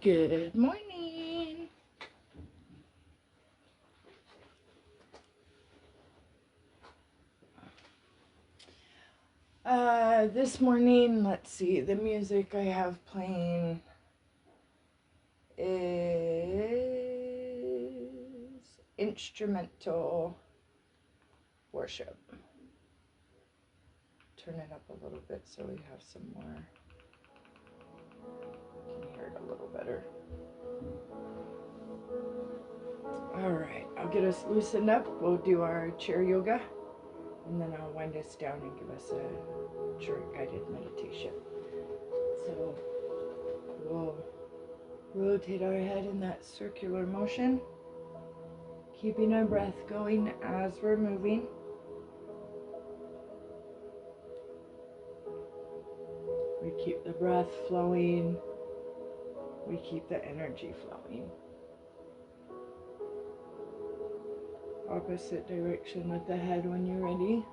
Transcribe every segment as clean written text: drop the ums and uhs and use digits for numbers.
Good morning. This morning, let's see, the music I have playing is instrumental worship. Turn it up a little bit so we have some more. You can hear it a little better. All right, I'll get us loosened up. We'll do our chair yoga, and then I'll wind us down and give us a short guided meditation. So we'll rotate our head in that circular motion, keeping our breath going as we're moving. We keep the breath flowing. We keep the energy flowing. Opposite direction with the head when you're ready.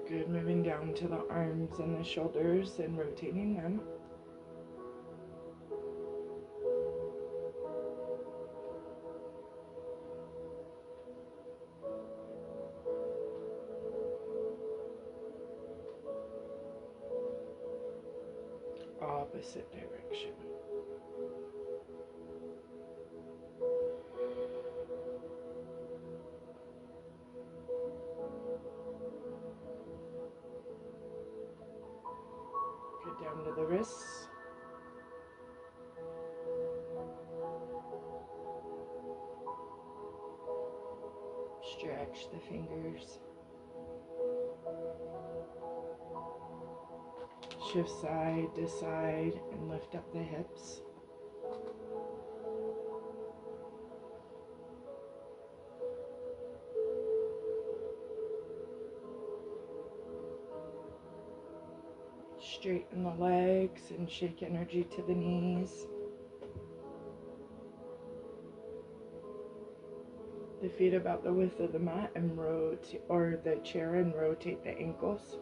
Good, moving down to the arms and the shoulders and rotating them. Opposite direction. Good, down to the wrists. Stretch the fingers. Shift side to side and lift up the hips. Straighten the legs and shake energy to the knees. The feet about the width of the mat and rotate, or the chair, and rotate the ankles.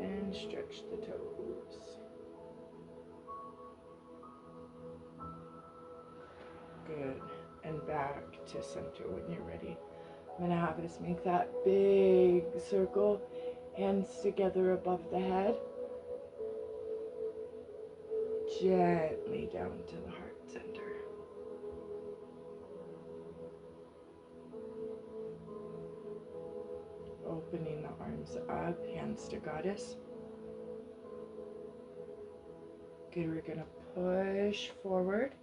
And stretch the toes. Good. And back to center when you're ready. I'm going to have us make that big circle, hands together above the head. Gently down to the heart center. Opening the arms up, hands to goddess. Good, we're going to push forward.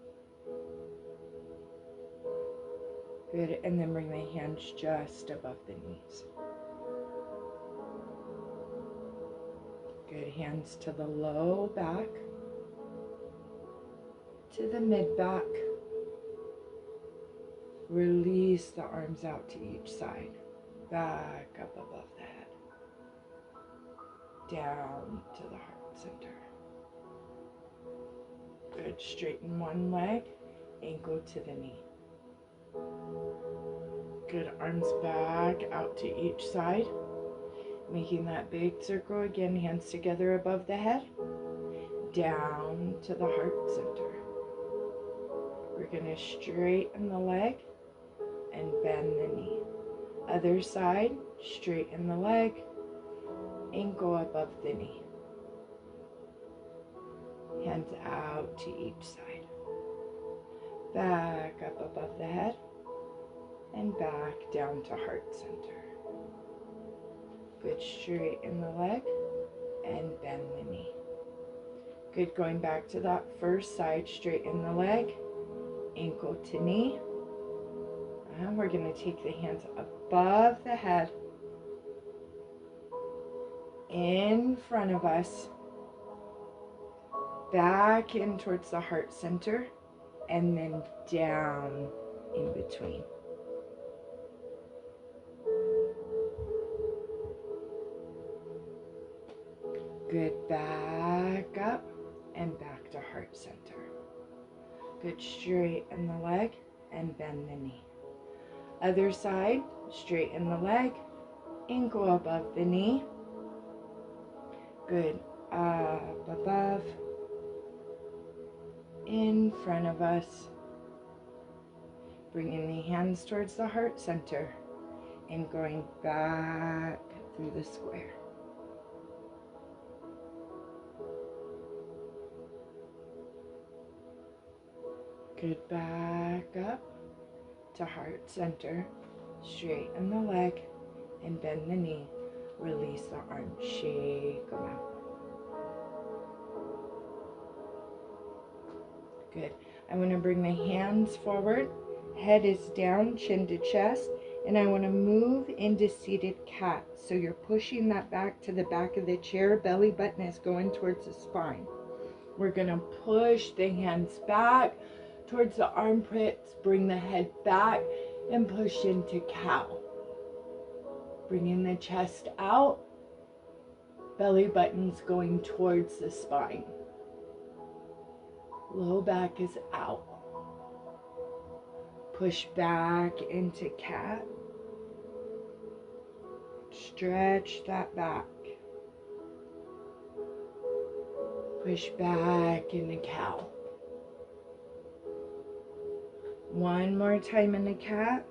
Good, and then bring the hands just above the knees. Good, hands to the low back, to the mid back. Release the arms out to each side. Back up above the head. Down to the heart center. Good, straighten one leg, ankle to the knee. Good, arms back out to each side. Making that big circle again, hands together above the head. Down to the heart center. We're going to straighten the leg and bend the knee. Other side, straighten the leg, ankle above the knee. Hands out to each side. Back up above the head and back down to heart center. Good, straighten the leg and bend the knee. Good, going back to that first side, straighten the leg, ankle to knee. And we're going to take the hands above the head, in front of us, back in towards the heart center, and then down in between. Good, back up and back to heart center. Good, straighten the leg and bend the knee. Other side, straighten the leg, ankle above the knee. Good, up above, in front of us. Bringing the hands towards the heart center and going back through the square. Good, back up to heart center. Straighten the leg and bend the knee. Release the arms, shake them out. Good. I want to bring the hands forward. Head is down, chin to chest. And I want to move into seated cat. So you're pushing that back to the back of the chair. Belly button is going towards the spine. We're going to push the hands back towards the armpits. Bring the head back and push into cow. Bringing the chest out. Belly button's going towards the spine. Low back is out. Push back into cat. Stretch that back. Push back into cow. One more time in the cat.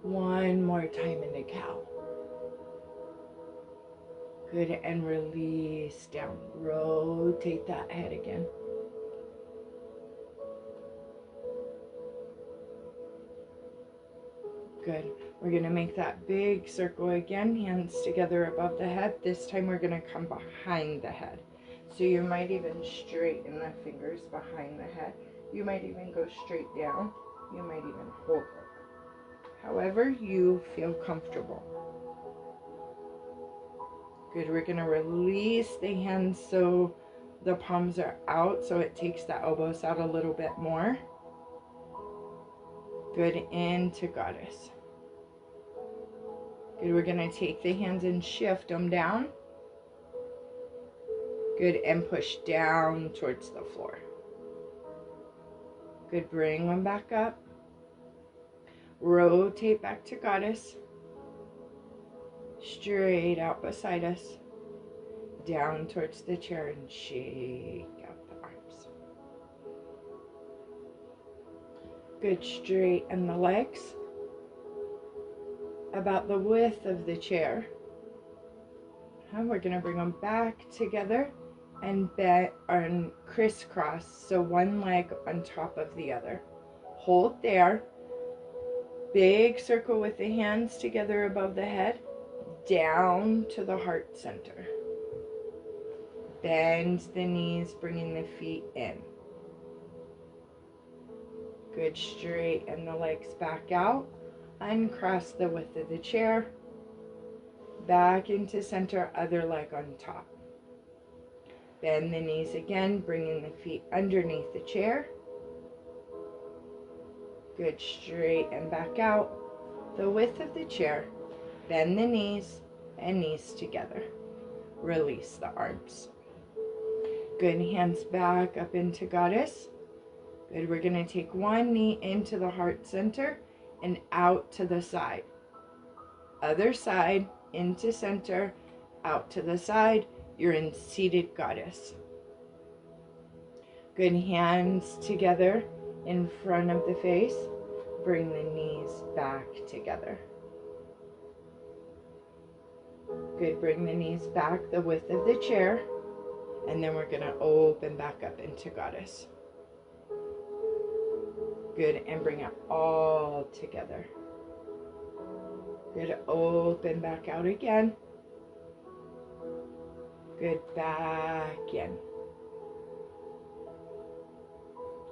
One more time in the cow. Good, and release down. Rotate that head again. Good. We're going to make that big circle again. Hands together above the head. This time we're going to come behind the head. So you might even straighten the fingers behind the head. You might even go straight down. You might even hold it. However you feel comfortable. Good. We're going to release the hands so the palms are out, so it takes the elbows out a little bit more. Good. Into goddess. Good. We're going to take the hands and shift them down. Good. And push down towards the floor. Good. Bring them back up. Rotate back to goddess. Straight out beside us. Down towards the chair and shake out the arms. Good. Straighten the legs. About the width of the chair. And we're going to bring them back together and bend and crisscross. So one leg on top of the other. Hold there. Big circle with the hands together above the head. Down to the heart center. Bend the knees, bringing the feet in. Good. Straighten the legs back out. Uncross the width of the chair. Back into center, other leg on top. Bend the knees again, bringing the feet underneath the chair. Good. Straighten back out the width of the chair. Bend the knees and knees together. Release the arms. Good. Hands back up into goddess. Good. We're going to take one knee into the heart center and out to the side. Other side, into center, out to the side. You're in seated goddess. Good. Hands together in front of the face. Bring the knees back together. Good. Bring the knees back the width of the chair. And then we're going to open back up into goddess. Good. And bring it all together. Good. Open back out again. Good. Back in.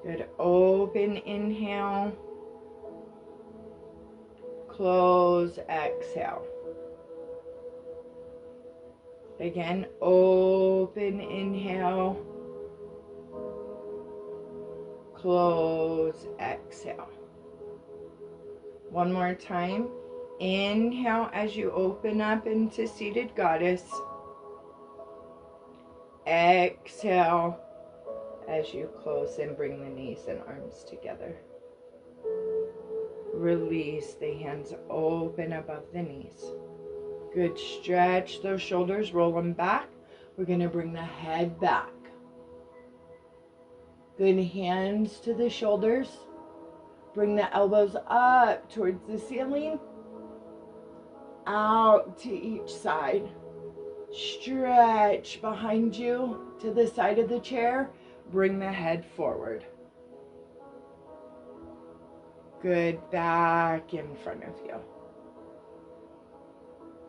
Good. Open. Inhale. Close. Exhale. Again. Open. Inhale. Close. Exhale. One more time. Inhale as you open up into seated goddess. Exhale as you close and bring the knees and arms together. Release the hands open above the knees. Good, stretch those shoulders, roll them back. We're going to bring the head back. Good, hands to the shoulders. Bring the elbows up towards the ceiling. Out to each side. Stretch behind you to the side of the chair. Bring the head forward. Good, back in front of you.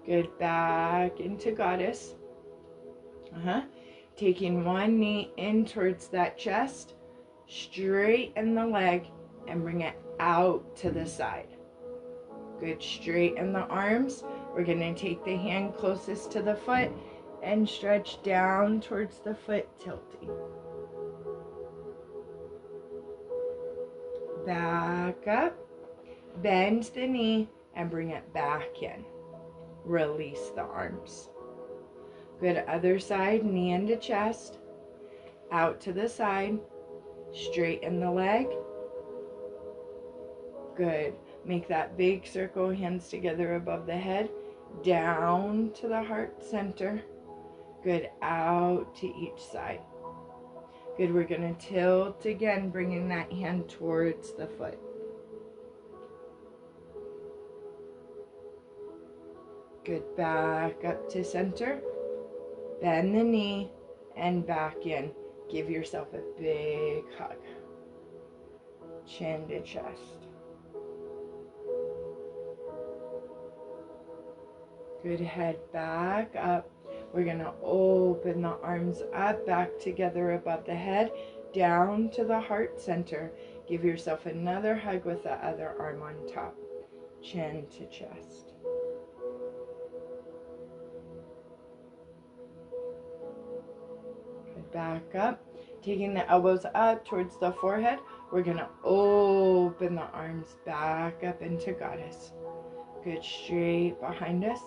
Good, back into goddess. Taking one knee in towards that chest. Straighten the leg and bring it out to the side. Good, straighten the arms. We're going to take the hand closest to the foot and stretch down towards the foot, tilting. Back up. Bend the knee and bring it back in. Release the arms. Good, other side, knee into chest. Out to the side. Straighten the leg. Good. Make that big circle, hands together above the head. Down to the heart center. Good, out to each side. Good, we're going to tilt again, bringing that hand towards the foot. Good, back up to center. Bend the knee and back in. Give yourself a big hug. Chin to chest. Good, head back up. We're going to open the arms up, back together above the head, down to the heart center. Give yourself another hug with the other arm on top. Chin to chest. Good, back up. Taking the elbows up towards the forehead, we're going to open the arms back up into goddess. Good, straight behind us.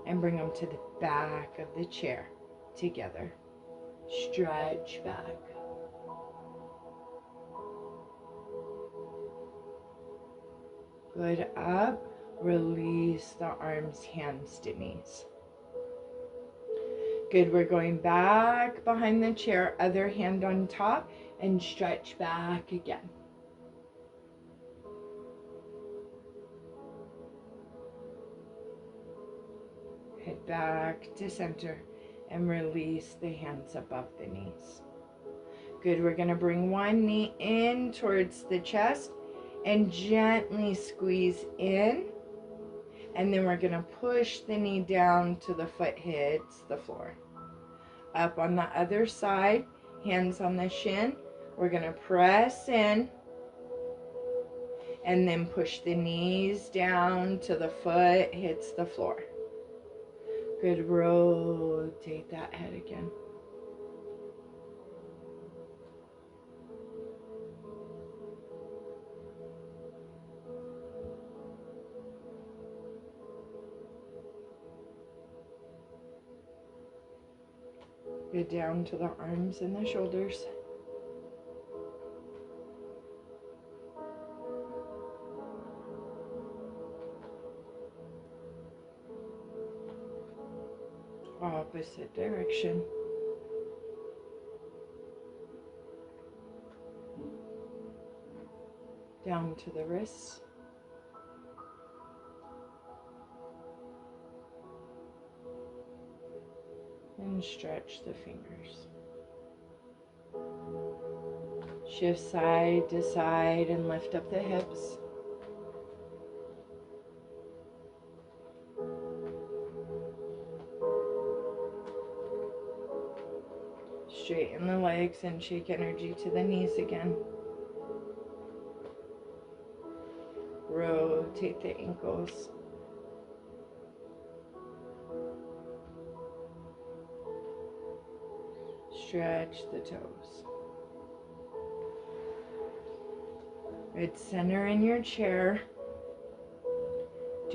And bring them to the back of the chair together. Stretch back. Good, up. Release the arms, hands to knees. Good, we're going back behind the chair, other hand on top, and stretch back again. Head back to center and release the hands above the knees. Good, we're going to bring one knee in towards the chest and gently squeeze in. And then we're going to push the knee down till the foot hits the floor. Up on the other side, hands on the shin. We're going to press in and then push the knees down till the foot hits the floor. Good, rotate that head again. Good, down to the arms and the shoulders. Opposite direction. Down to the wrists. And stretch the fingers. Shift side to side and lift up the hips. Straighten the legs and shake energy to the knees again. Rotate the ankles. Stretch the toes. Good, center in your chair.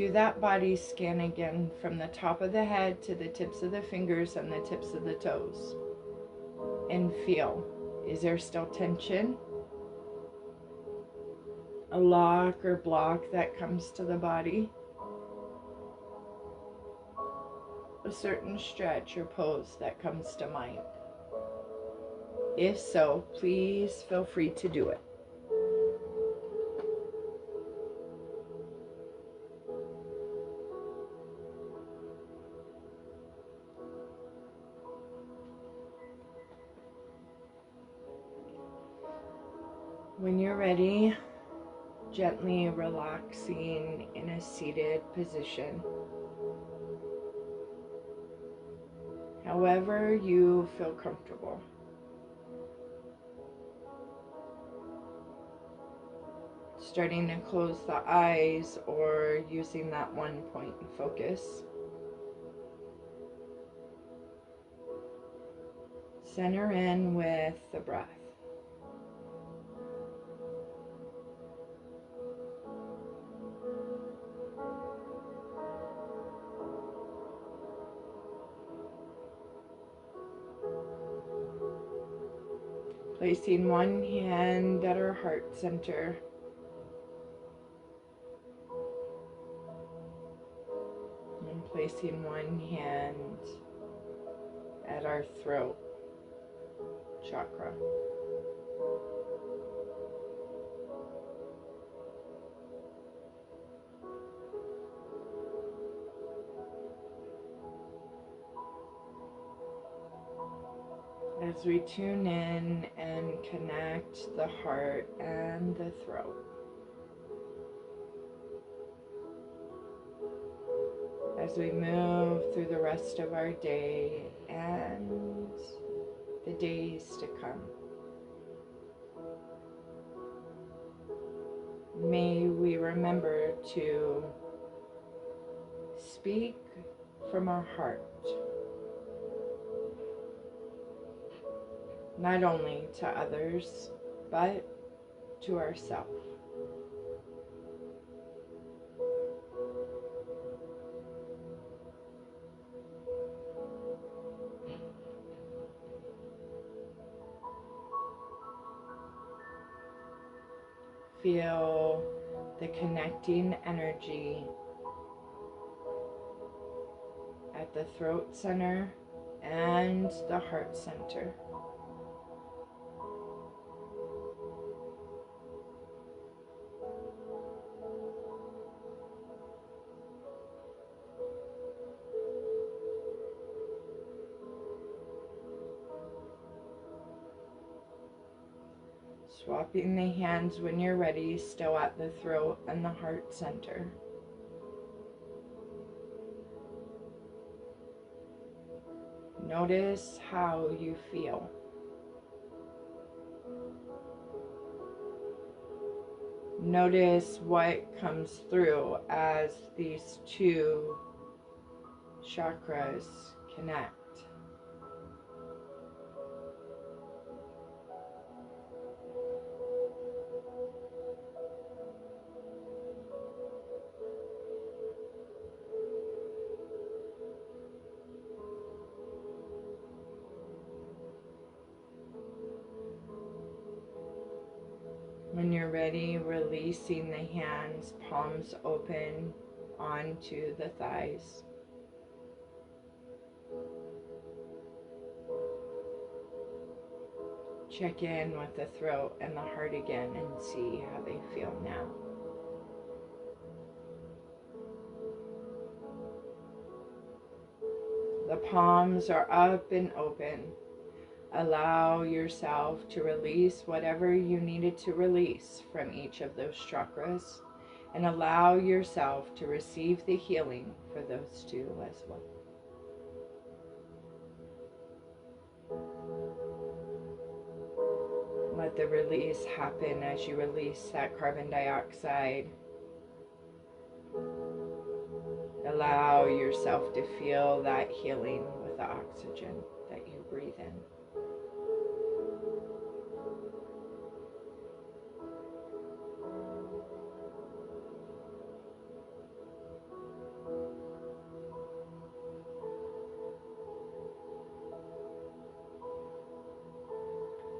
Do that body scan again from the top of the head to the tips of the fingers and the tips of the toes. And feel, is there still tension? A lock or block that comes to the body? A certain stretch or pose that comes to mind? If so, please feel free to do it. When you're ready, gently relaxing in a seated position. However you feel comfortable. Starting to close the eyes or using that one point and focus. Center in with the breath. Placing one hand at our heart center. And placing one hand at our throat chakra. As we tune in and connect the heart and the throat. As we move through the rest of our day and the days to come. May we remember to speak from our heart. Not only to others, but to ourselves. Feel the connecting energy at the throat center and the heart center. Swapping the hands when you're ready, still at the throat and the heart center. Notice how you feel. Notice what comes through as these two chakras connect. When you're ready, releasing the hands, palms open onto the thighs. Check in with the throat and the heart again and see how they feel now. The palms are up and open. Allow yourself to release whatever you needed to release from each of those chakras, and allow yourself to receive the healing for those two as well. Let the release happen as you release that carbon dioxide. Allow yourself to feel that healing with the oxygen that you breathe in.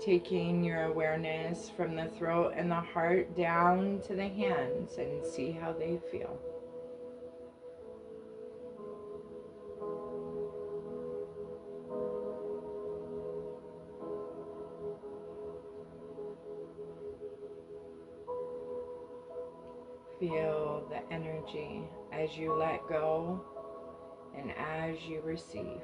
Taking your awareness from the throat and the heart down to the hands and see how they feel. Feel the energy as you let go and as you receive.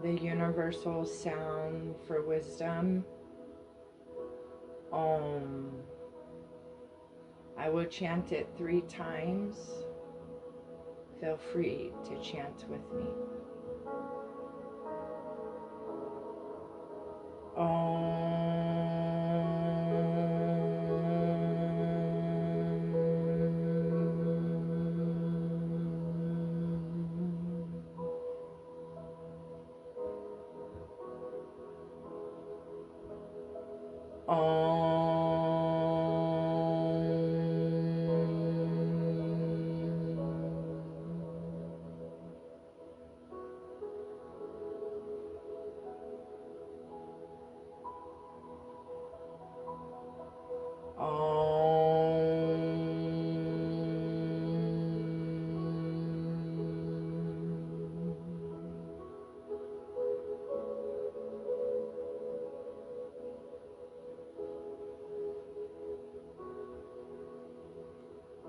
The universal sound for wisdom, Om. I will chant it 3 times. Feel free to chant with me.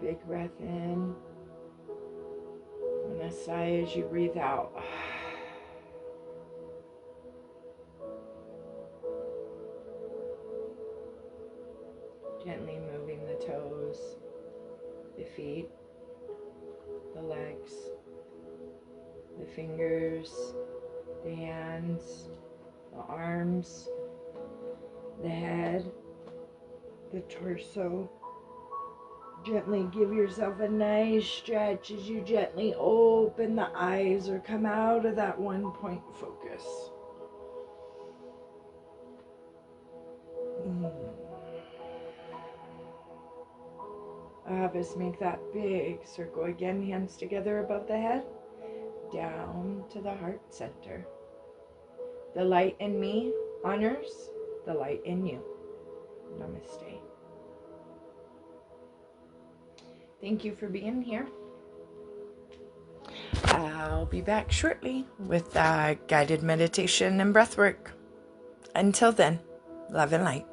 Big breath in and a sigh as you breathe out. Gently moving the toes, the feet, the legs, the fingers, the hands, the arms, the head, the torso. Gently give yourself a nice stretch as you gently open the eyes or come out of that one point focus. Just make that big circle again, hands together above the head, down to the heart center. The light in me honors the light in you. Namaste. Thank you for being here. I'll be back shortly with guided meditation and breath work. Until then, love and light.